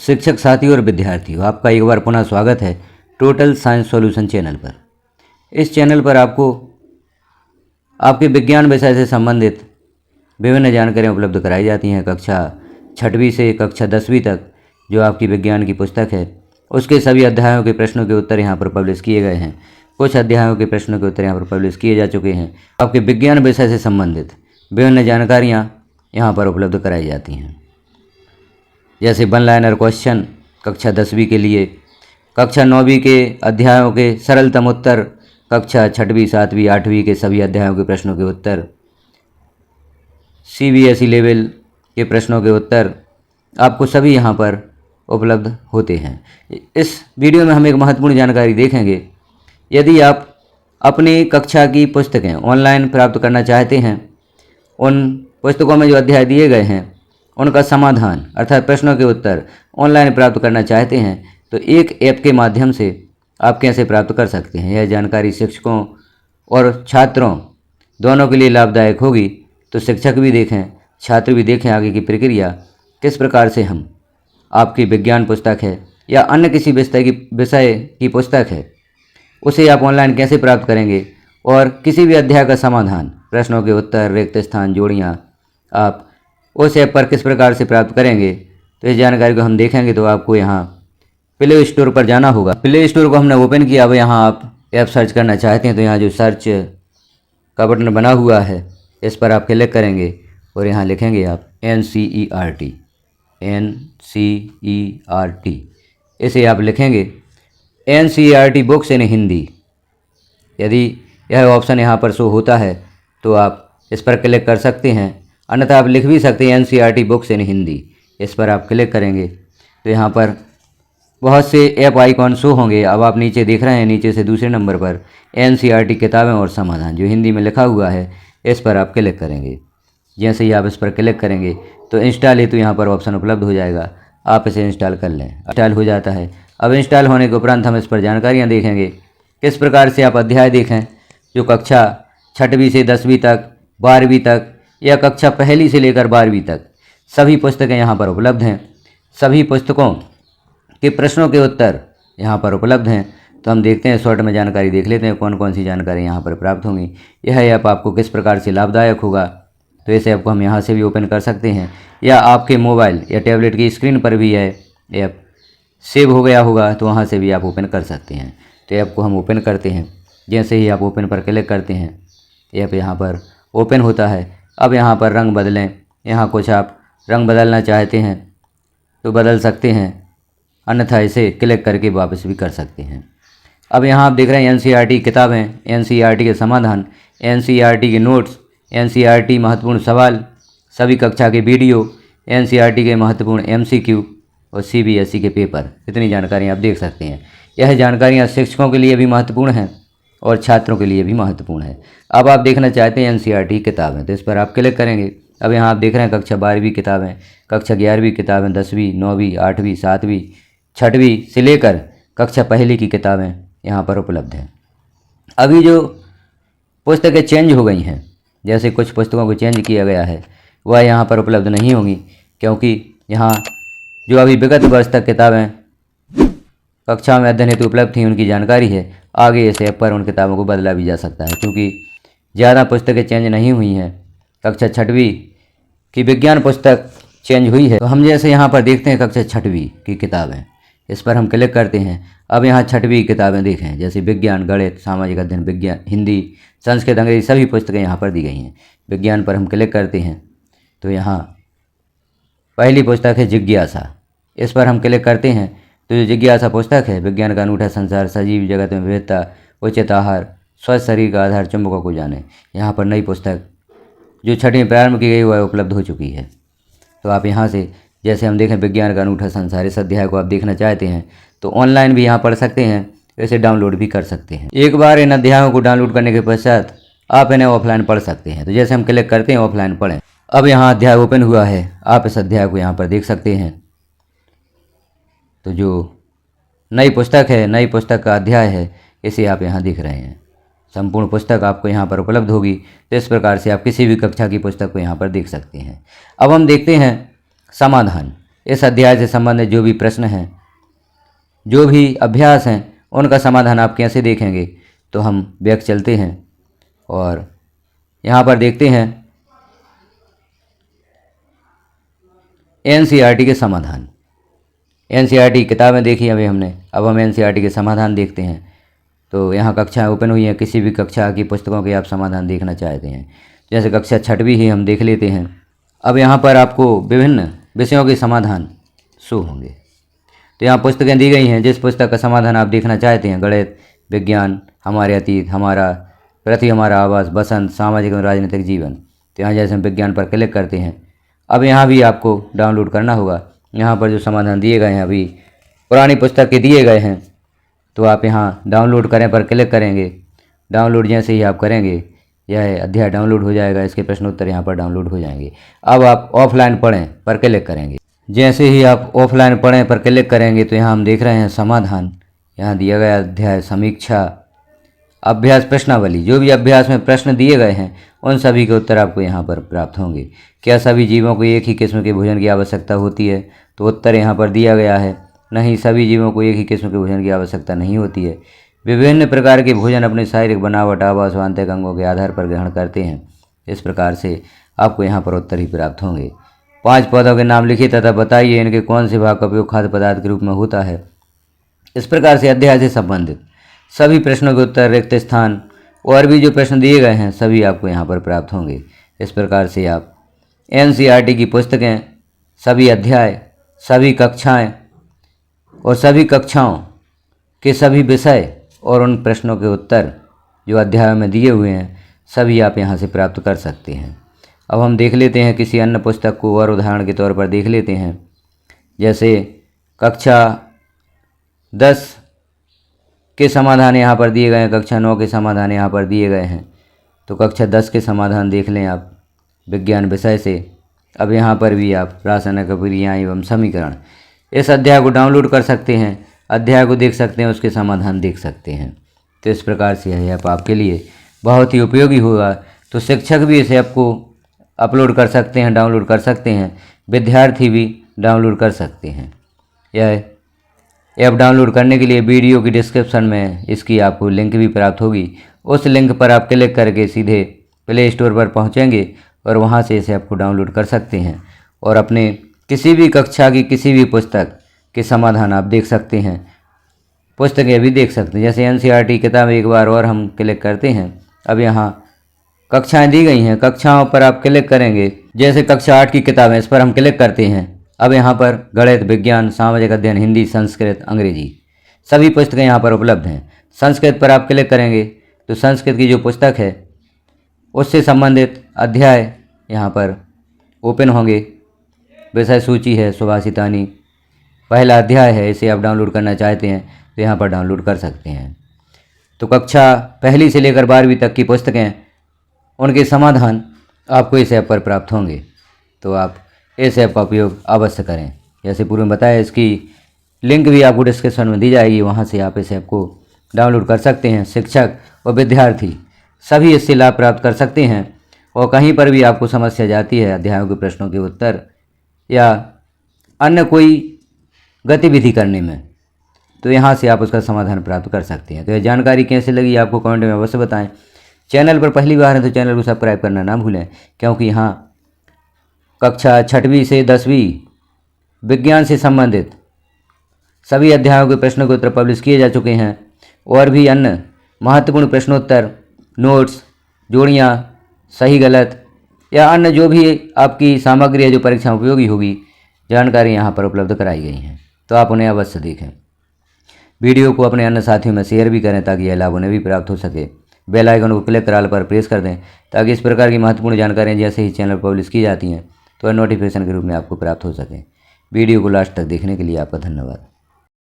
शिक्षक साथियों और विद्यार्थियों, आपका एक बार पुनः स्वागत है टोटल साइंस सॉल्यूशन चैनल पर। इस चैनल पर आपको आपके विज्ञान विषय से संबंधित विभिन्न जानकारियाँ उपलब्ध कराई जाती हैं। कक्षा 6वीं से कक्षा 10वीं तक जो आपकी विज्ञान की पुस्तक है उसके सभी अध्यायों के प्रश्नों के उत्तर यहाँ पर पब्लिश किए गए हैं। कुछ अध्यायों के प्रश्नों के उत्तर यहाँ पर पब्लिश किए जा चुके हैं। आपके विज्ञान विषय से संबंधित विभिन्न जानकारियाँ यहाँ पर उपलब्ध कराई जाती हैं, जैसे वन लाइनर क्वेश्चन कक्षा 10वीं के लिए, कक्षा 9वीं के अध्यायों के सरलतम उत्तर, कक्षा 6वीं 7वीं 8वीं के सभी अध्यायों के प्रश्नों के उत्तर, CBSE लेवल के प्रश्नों के उत्तर आपको सभी यहाँ पर उपलब्ध होते हैं। इस वीडियो में हम एक महत्वपूर्ण जानकारी देखेंगे। यदि आप अपनी कक्षा की पुस्तकें ऑनलाइन प्राप्त करना चाहते हैं, उन पुस्तकों में जो अध्याय दिए गए हैं उनका समाधान अर्थात प्रश्नों के उत्तर ऑनलाइन प्राप्त करना चाहते हैं तो एक ऐप के माध्यम से आप कैसे प्राप्त कर सकते हैं। यह जानकारी शिक्षकों और छात्रों दोनों के लिए लाभदायक होगी। तो शिक्षक भी देखें, छात्र भी देखें आगे की प्रक्रिया, किस प्रकार से हम आपकी विज्ञान पुस्तक है या अन्य किसी विषय की पुस्तक है उसे आप ऑनलाइन कैसे प्राप्त करेंगे और किसी भी अध्याय का समाधान, प्रश्नों के उत्तर, रिक्त स्थान, जोड़ियाँ आप उस ऐप पर किस प्रकार से प्राप्त करेंगे। तो इस जानकारी को हम देखेंगे। तो आपको यहाँ प्ले स्टोर पर जाना होगा। प्ले स्टोर को हमने ओपन किया। अब यहाँ आप ऐप सर्च करना चाहते हैं तो यहाँ जो सर्च का बटन बना हुआ है इस पर आप क्लिक करेंगे और यहाँ लिखेंगे आप NCERT, इसे आप लिखेंगे NCERT बुक्स इन हिंदी। यदि यह ऑप्शन यहाँ पर शो होता है तो आप इस पर क्लिक कर सकते हैं, अन्यथा आप लिख भी सकते हैं NCERT बुक्स इन हिंदी। इस पर आप क्लिक करेंगे तो यहाँ पर बहुत से ऐप आइकॉन शो होंगे। अब आप नीचे देख रहे हैं, नीचे से दूसरे नंबर पर NCERT किताबें और समाधान जो हिंदी में लिखा हुआ है इस पर आप क्लिक करेंगे। जैसे ही आप इस पर क्लिक करेंगे तो इंस्टॉल हेतु यहाँ पर ऑप्शन उपलब्ध हो जाएगा, आप इसे इंस्टॉल कर लें। इंस्टॉल हो जाता है। अब इंस्टॉल होने के उपरांत हम इस पर जानकारियाँ देखेंगे, किस प्रकार से आप अध्याय देखें जो कक्षा 6वीं से 10वीं तक, 12वीं तक या कक्षा 1 से लेकर 12वीं तक सभी पुस्तकें यहाँ पर उपलब्ध हैं। सभी पुस्तकों के प्रश्नों के उत्तर यहाँ पर उपलब्ध हैं। तो हम देखते हैं, शॉर्ट में जानकारी देख लेते हैं कौन कौन सी जानकारी यहाँ पर प्राप्त होंगी। यह ऐप आपको किस प्रकार से लाभदायक होगा। तो इस ऐप को हम यहाँ से भी ओपन कर सकते हैं या आपके मोबाइल या टैबलेट की स्क्रीन पर भी यह ऐप सेव हो गया होगा तो वहाँ से भी आप ओपन कर सकते हैं। तो ऐप को हम ओपन करते हैं। जैसे ही आप ओपन पर क्लिक करते हैं ऐप यहाँ पर ओपन होता है। अब यहाँ पर रंग बदलें, यहाँ कुछ आप रंग बदलना चाहते हैं तो बदल सकते हैं, अन्यथा इसे क्लिक करके वापस भी कर सकते हैं। अब यहाँ आप देख रहे हैं NCERT किताबें, NCERT के समाधान, NCERT के नोट्स, NCERT महत्वपूर्ण सवाल, सभी कक्षा के वीडियो, NCERT के महत्वपूर्ण MCQ और CBSE के पेपर। इतनी जानकारी आप देख सकते हैं। यह जानकारियाँ शिक्षकों के लिए भी महत्वपूर्ण हैं और छात्रों के लिए भी महत्वपूर्ण है। अब आप देखना चाहते हैं NCERT किताबें तो इस पर आप क्लिक करेंगे। अब यहाँ आप देख रहे हैं कक्षा 12वीं किताबें, कक्षा 11वीं किताबें, 10वीं, 9वीं, 8वीं, 7वीं, 6वीं से लेकर कक्षा 1 की किताबें यहाँ पर उपलब्ध हैं। अभी जो पुस्तकें चेंज हो गई हैं, जैसे कुछ पुस्तकों को चेंज किया गया है, वह यहाँ पर उपलब्ध नहीं होंगी, क्योंकि यहाँ जो अभी विगत वर्ष तक किताबें कक्षा में अध्ययन हेतु उपलब्ध थी उनकी जानकारी है। आगे इस ऐप पर उन किताबों को बदला भी जा सकता है, क्योंकि ज़्यादा पुस्तकें चेंज नहीं हुई हैं। कक्षा 6वीं की विज्ञान पुस्तक चेंज हुई है। तो हम जैसे यहाँ पर देखते हैं कक्षा 6वीं की किताबें, इस पर हम क्लिक करते हैं। अब यहाँ 6वीं किताबें देखें, जैसे विज्ञान, गणित, सामाजिक अध्ययन, विज्ञान, हिंदी, संस्कृत, अंग्रेजी सभी पुस्तकें यहाँ पर दी गई हैं। विज्ञान पर हम क्लिक करते हैं तो यहाँ पहली पुस्तक है जिज्ञासा। इस पर हम क्लिक करते हैं तो जो जिज्ञासा पुस्तक है, विज्ञान का अनूठा संसार, सजीव जगत में विविधता, उचित आहार, स्वस्थ शरीर का आधार, चुंबकों को जाने, यहाँ पर नई पुस्तक जो 6वीं प्रारंभ की गई वह उपलब्ध हो चुकी है। तो आप यहाँ से, जैसे हम देखें विज्ञान का अनूठा संसार, इस अध्याय को आप देखना चाहते हैं तो ऑनलाइन भी यहाँ पढ़ सकते हैं, इसे डाउनलोड भी कर सकते हैं। एक बार इन अध्यायों को डाउनलोड करने के पश्चात आप इन्हें ऑफलाइन पढ़ सकते हैं। तो जैसे हम क्लिक करते हैं ऑफलाइन पढ़ें। अब यहाँ अध्याय ओपन हुआ है, आप इस अध्याय को यहाँ पर देख सकते हैं। तो जो नई पुस्तक है, नई पुस्तक का अध्याय है, इसे आप यहाँ देख रहे हैं। संपूर्ण पुस्तक आपको यहाँ पर उपलब्ध होगी। तो इस प्रकार से आप किसी भी कक्षा की पुस्तक को यहाँ पर देख सकते हैं। अब हम देखते हैं समाधान। इस अध्याय से संबंधित जो भी प्रश्न हैं, जो भी अभ्यास हैं, उनका समाधान आप कैसे देखेंगे, तो हम बैक चलते हैं और यहाँ पर देखते हैं एनसीईआरटी के समाधान। एनसीईआरटी किताबें देखी अभी हमने, अब हम एनसीईआरटी के समाधान देखते हैं। तो यहाँ कक्षाएं ओपन हुई हैं, किसी भी कक्षा की पुस्तकों के आप समाधान देखना चाहते हैं, जैसे कक्षा 6वीं ही हम देख लेते हैं। अब यहाँ पर आपको विभिन्न विषयों के समाधान शो होंगे। तो यहाँ पुस्तकें दी गई हैं, जिस पुस्तक का समाधान आप देखना चाहते हैं, गणित, विज्ञान, हमारे अतीत, हमारा पृथ्वी, हमारा आवास, बसंत, सामाजिक एवं राजनीतिक जीवन। तो यहाँ जैसे हम विज्ञान पर क्लिक करते हैं, अब यहाँ भी आपको डाउनलोड करना होगा। यहाँ पर जो समाधान दिए गए हैं अभी पुरानी पुस्तक के दिए गए हैं, तो आप यहाँ डाउनलोड करें पर क्लिक करेंगे। डाउनलोड जैसे ही आप करेंगे यह अध्याय डाउनलोड हो जाएगा, इसके प्रश्न उत्तर यहाँ पर डाउनलोड हो जाएंगे। अब आप ऑफलाइन पढ़ें पर क्लिक करेंगे। जैसे ही आप ऑफलाइन पढ़ें पर क्लिक करेंगे तो यहाँ हम देख रहे हैं समाधान। यहाँ दिया गया अध्याय समीक्षा, अभ्यास प्रश्नावली, जो भी अभ्यास में प्रश्न दिए गए हैं उन सभी के उत्तर आपको यहाँ पर प्राप्त होंगे। क्या सभी जीवों को एक ही किस्म के भोजन की आवश्यकता होती है, तो उत्तर यहाँ पर दिया गया है नहीं, सभी जीवों को एक ही किस्म के भोजन की आवश्यकता नहीं होती है। विभिन्न प्रकार के भोजन अपने शारीरिक बनावट, आवास व आंतरिक अंगों के आधार पर ग्रहण करते हैं। इस प्रकार से आपको यहाँ पर उत्तर ही प्राप्त होंगे। 5 पौधों के नाम लिखिए तथा बताइए इनके कौन से भाग का उपयोग खाद्य पदार्थ के रूप में होता है। इस प्रकार से अध्याय से संबंधित सभी प्रश्नों के उत्तर, रिक्त स्थान और भी जो प्रश्न दिए गए हैं सभी आपको यहाँ पर प्राप्त होंगे। इस प्रकार से आप एनसीईआरटी की पुस्तकें, सभी अध्याय, सभी कक्षाएं और सभी कक्षाओं के सभी विषय और उन प्रश्नों के उत्तर जो अध्यायों में दिए हुए हैं सभी आप यहाँ से प्राप्त कर सकते हैं। अब हम देख लेते हैं किसी अन्य पुस्तक को और उदाहरण के तौर पर देख लेते हैं। जैसे कक्षा 10 के समाधान यहाँ पर दिए गए हैं, कक्षा 9 के समाधान यहाँ पर दिए गए हैं। तो कक्षा 10 के समाधान देख लें आप विज्ञान विषय से। अब यहाँ पर भी आप रासायनिक अभिक्रियाएँ एवं समीकरण, इस अध्याय को डाउनलोड कर सकते हैं, अध्याय को देख सकते हैं, उसके समाधान देख सकते हैं। तो इस प्रकार से यह ऐप आपके लिए बहुत ही उपयोगी होगा। तो शिक्षक भी इस ऐप को अपलोड कर सकते हैं, डाउनलोड कर सकते हैं, विद्यार्थी भी डाउनलोड कर सकते हैं। यह ऐप डाउनलोड करने के लिए वीडियो की डिस्क्रिप्शन में इसकी आपको लिंक भी प्राप्त होगी। उस लिंक पर आप क्लिक करके सीधे प्ले स्टोर पर पहुंचेंगे और वहां से इस ऐप को डाउनलोड कर सकते हैं और अपने किसी भी कक्षा की किसी भी पुस्तक के समाधान आप देख सकते हैं, पुस्तकें भी देख सकते हैं। जैसे एनसीईआरटी किताब एक बार और हम क्लिक करते हैं। अब यहाँ कक्षाएं दी गई हैं, कक्षाओं पर आप क्लिक करेंगे। जैसे कक्षा 8 की किताब है, इस पर हम क्लिक करते हैं। अब यहाँ पर गणित, विज्ञान, सामाजिक अध्ययन, हिंदी, संस्कृत, अंग्रेजी सभी पुस्तकें यहाँ पर उपलब्ध हैं। संस्कृत पर आप क्लिक करेंगे तो संस्कृत की जो पुस्तक है उससे संबंधित अध्याय यहाँ पर ओपन होंगे। विषय सूची है सुभाषितानी, पहला अध्याय है, इसे आप डाउनलोड करना चाहते हैं तो यहाँ पर डाउनलोड कर सकते हैं। तो कक्षा 1 से लेकर 12वीं तक की पुस्तकें, उनके समाधान आपको इस ऐप पर प्राप्त होंगे। तो आप इस ऐप का उपयोग अवश्य करें। जैसे पूर्व में बताया, इसकी लिंक भी आपको डिस्क्रिप्शन में दी जाएगी, वहाँ से आप इस ऐप को डाउनलोड कर सकते हैं। शिक्षक और विद्यार्थी सभी इससे लाभ प्राप्त कर सकते हैं। और कहीं पर भी आपको समस्या जाती है अध्यायों के प्रश्नों के उत्तर या अन्य कोई गतिविधि करने में, तो यहाँ से आप उसका समाधान प्राप्त कर सकते हैं। तो यह जानकारी कैसे लगी आपको कमेंट में अवश्य बताएं। चैनल पर पहली बार है तो चैनल को सब्सक्राइब करना ना भूलें, क्योंकि यहाँ कक्षा 6वीं से 10वीं विज्ञान से संबंधित सभी अध्यायों के प्रश्नों के उत्तर पब्लिश किए जा चुके हैं। और भी अन्य महत्वपूर्ण प्रश्नोत्तर, नोट्स, जोड़ियाँ, सही गलत या अन्य जो भी आपकी सामग्री है जो परीक्षा में उपयोगी होगी, जानकारी यहाँ पर उपलब्ध कराई गई हैं। तो आप उन्हें अवश्य देखें। वीडियो को अपने अन्य साथियों में शेयर भी करें ताकि यह लाभ उन्हें भी प्राप्त हो सके। बेल आइकन को क्लिक कर ऑल पर प्रेस कर दें ताकि इस प्रकार की महत्वपूर्ण जानकारियाँ जैसे ही चैनल पर पब्लिश की जाती हैं तो नोटिफिकेशन के रूप में आपको प्राप्त हो सके। वीडियो को लास्ट तक देखने के लिए आपका धन्यवाद।